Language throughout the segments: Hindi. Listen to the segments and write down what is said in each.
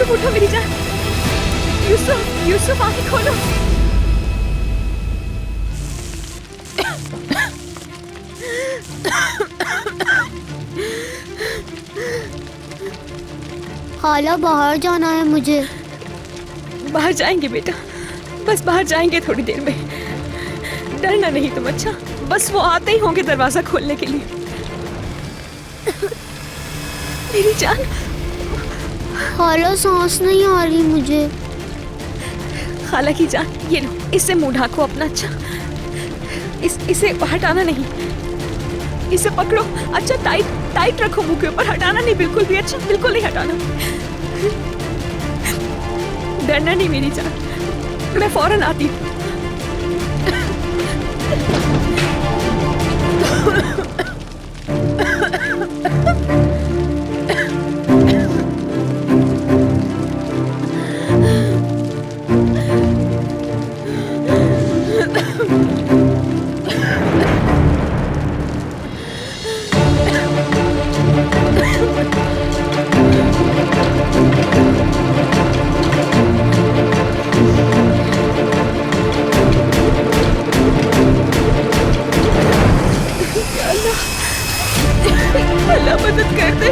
यूसुफ उठो मेरी जान। यूसुफ, यूसुफ आंखें खोलो। खाला बाहर जाना है मुझे। बाहर जाएंगे बेटा, बस बाहर जाएंगे थोड़ी देर में। डरना नहीं तुम, अच्छा? बस वो आते ही होंगे दरवाजा खोलने के लिए। मेरी जान। खाला सांस नहीं आ रही मुझे। खाला की जान, ये लो, इससे मुंह ढाको अपना, अच्छा? इसे हटाना नहीं, इसे पकड़ो, अच्छा? टाइट टाइट रखो मुंह के ऊपर, हटाना नहीं बिल्कुल भी, अच्छा? बिल्कुल नहीं हटाना। डरना नहीं मेरी जान, मैं फौरन आती हूँ। अल्लाह मदद कर दे।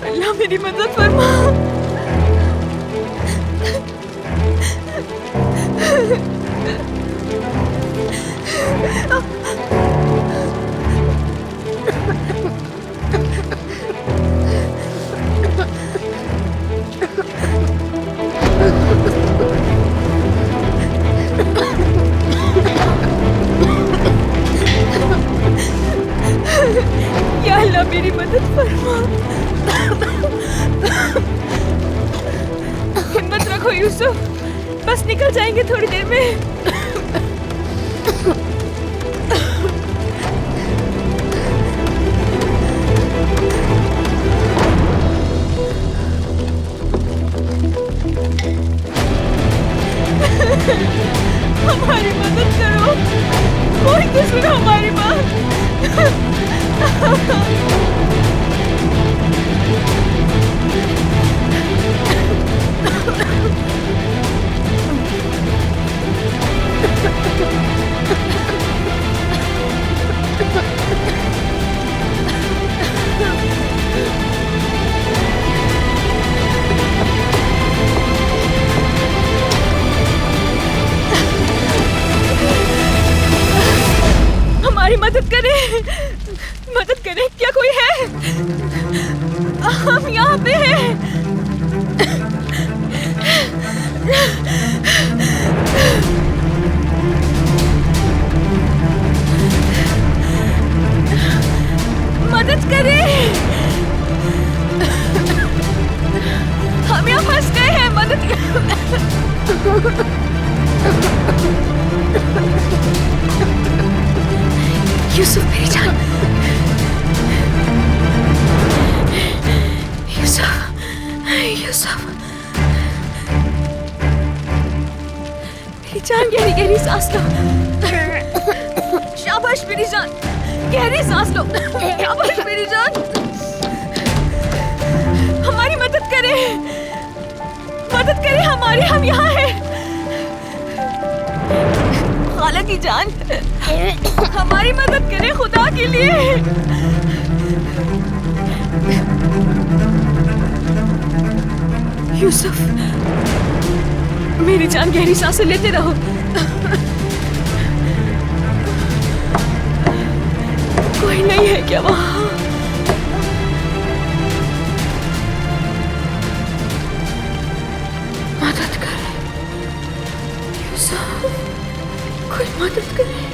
अल्लाह मेरी मदद फरमा। या अल्लाह मेरी मदद फरमा। हिम्मत रखो यूसुफ, बस निकल जाएंगे थोड़ी देर में। हमारी मदद करो, कोई तो सुनो हमारी बात। हमारी मदद करें, मदद करें, क्या कोई है? हम यहाँ पे हैं। मदद करें, हम यहाँ फंस गए हैं, मदद यूसुफ मेरी जान, यूसुफ, यूसुफ मेरी जान, गहरी गहरी सांस लो। शाबाश मेरी जान, गहरी सांस लो। शाबाश मेरी जान, हमारी मदद करें, मदद करें हमारी, हम यहाँ हैं। खाला की जान, हमारी मदद करें खुदा के लिए। यूसुफ मेरी जान, गहरी सांसें लेते रहो। कोई नहीं है क्या वहाँ? मदद करे यूसुफ, कोई मदद करे।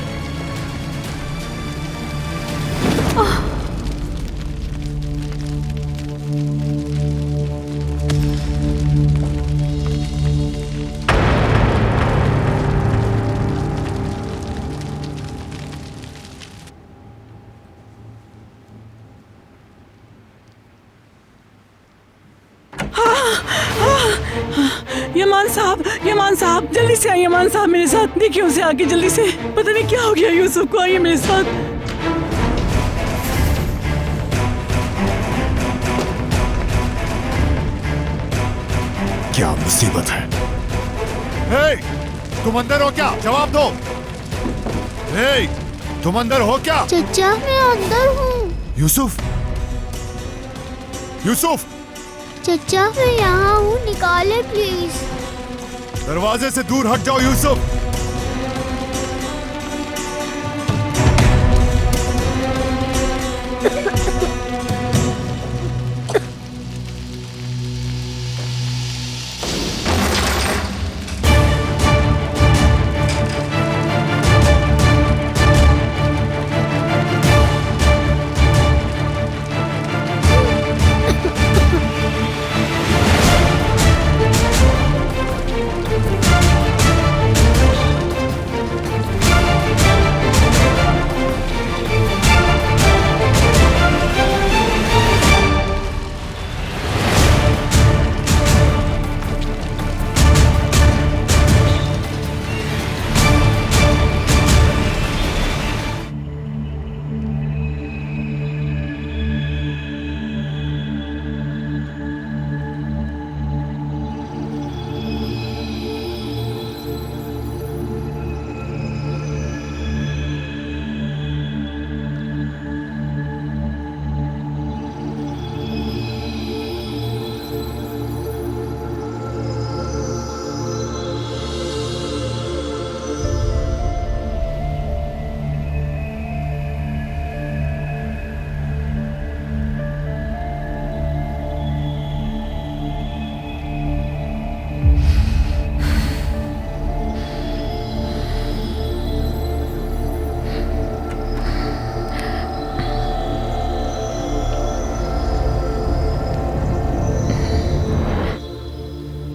यमान साहब जल्दी से आइए। यमान साहब मेरे साथ, देखिए उसे आके जल्दी से, पता नहीं क्या हो गया यूसुफ को, आइए मेरे साथ। क्या मुसीबत है? हे, तुम अंदर हो क्या? जवाब दो। हे, तुम अंदर हो क्या? चचा मैं अंदर हूँ। यूसुफ, यूसुफ, चचा मैं यहाँ हूँ, निकाले प्लीज। दरवाजे से दूर हट जाओ यूसुफ।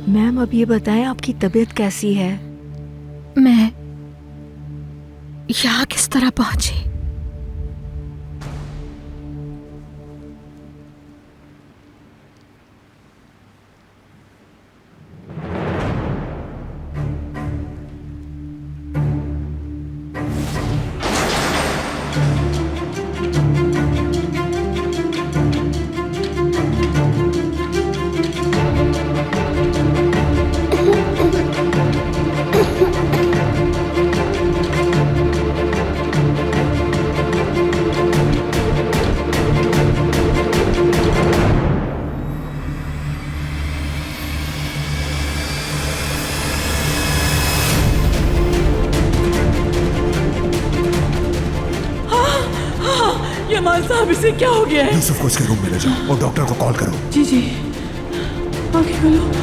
मैम अब ये बताएं आपकी तबीयत कैसी है? मैं यहाँ किस तरह पहुंची? यमान साहब इसे क्या हो गया है? यूसुफ को उसके रूम में ले जाओ और डॉक्टर को कॉल करो। जी जी, आंखें खोलो।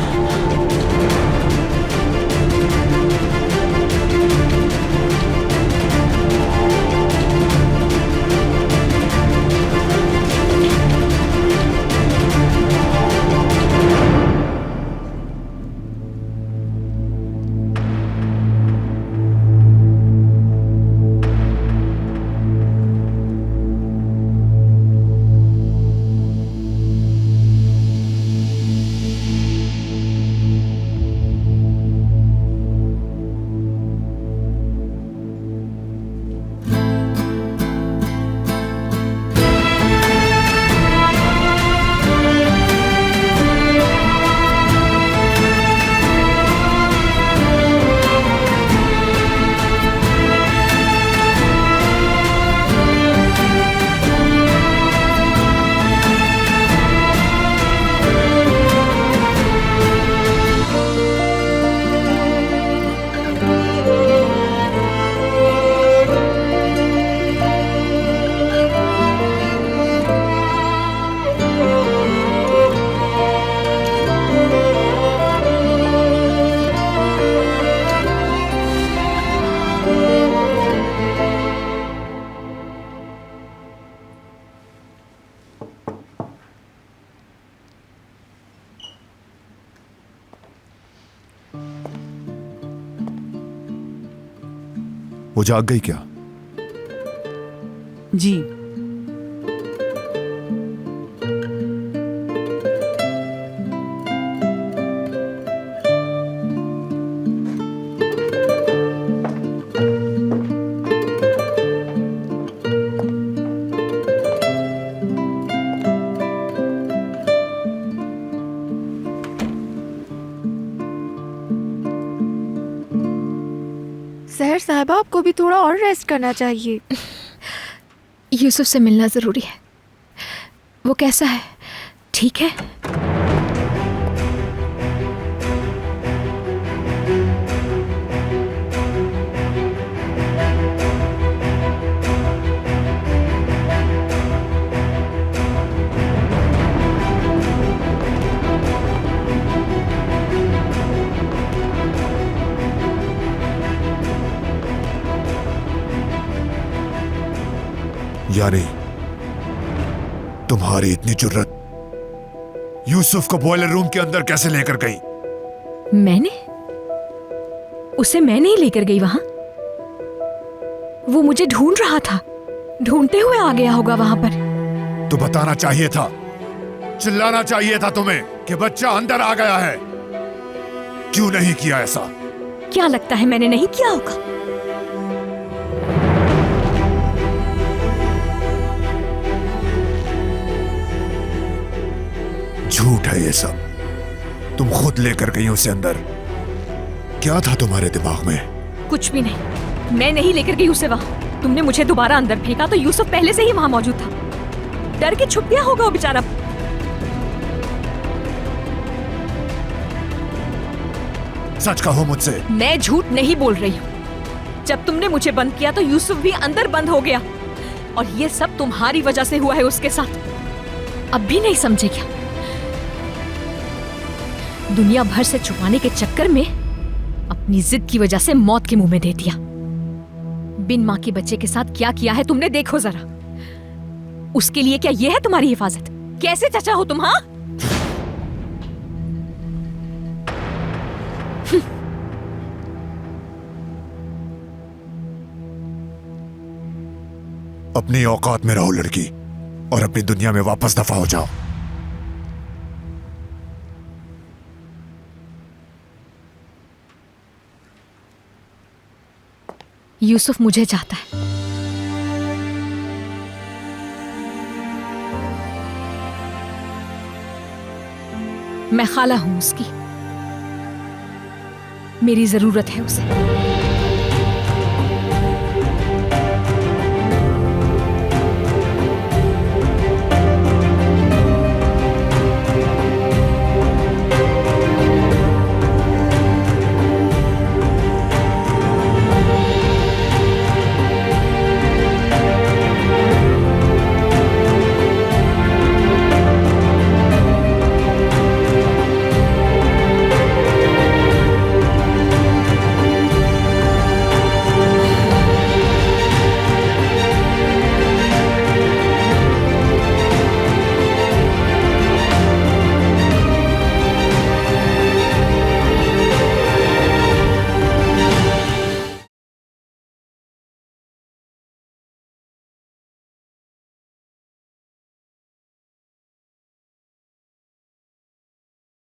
वो जाग गई क्या? जी साहिबा, आपको भी थोड़ा और रेस्ट करना चाहिए। यूसुफ से मिलना जरूरी है। वो कैसा है? ठीक है? यानी तुम्हारी इतनी जुर्रत यूसुफ को बॉयलर रूम के अंदर कैसे लेकर गई? मैंने उसे मैं नहीं लेकर गई वहां। वो मुझे ढूंढ रहा था, ढूंढते हुए आ गया होगा वहां पर। तो बताना चाहिए था, चिल्लाना चाहिए था तुम्हें कि बच्चा अंदर आ गया है। क्यों नहीं किया ऐसा? क्या लगता है मैंने नहीं किया होगा? झूठ है ये सब। तुम खुद लेकर गई उसे अंदर। क्या था तुम्हारे दिमाग में? कुछ भी नहीं, मैं नहीं लेकर गई उसे वहां। तुमने मुझे दोबारा अंदर फेंका तो यूसुफ पहले से ही वहां मौजूद था। डर के छुप गया होगा वो बेचारा। सच कहो मुझसे। मैं झूठ नहीं बोल रही हूँ। जब तुमने मुझे बंद किया तो यूसुफ भी अंदर बंद हो गया, और ये सब तुम्हारी वजह से हुआ है उसके साथ। अब भी नहीं समझे क्या? दुनिया भर से छुपाने के चक्कर में अपनी जिद की वजह से मौत के मुंह में दे दिया। बिन मां के बच्चे के साथ क्या किया है तुमने, देखो जरा। उसके लिए क्या ये है तुम्हारी हिफाजत? कैसे चाचा हो तुम? हाँ, अपनी औकात में रहो लड़की, और अपनी दुनिया में वापस दफा हो जाओ। यूसुफ मुझे चाहता है। मैं खाला हूं उसकी। मेरी जरूरत है उसे।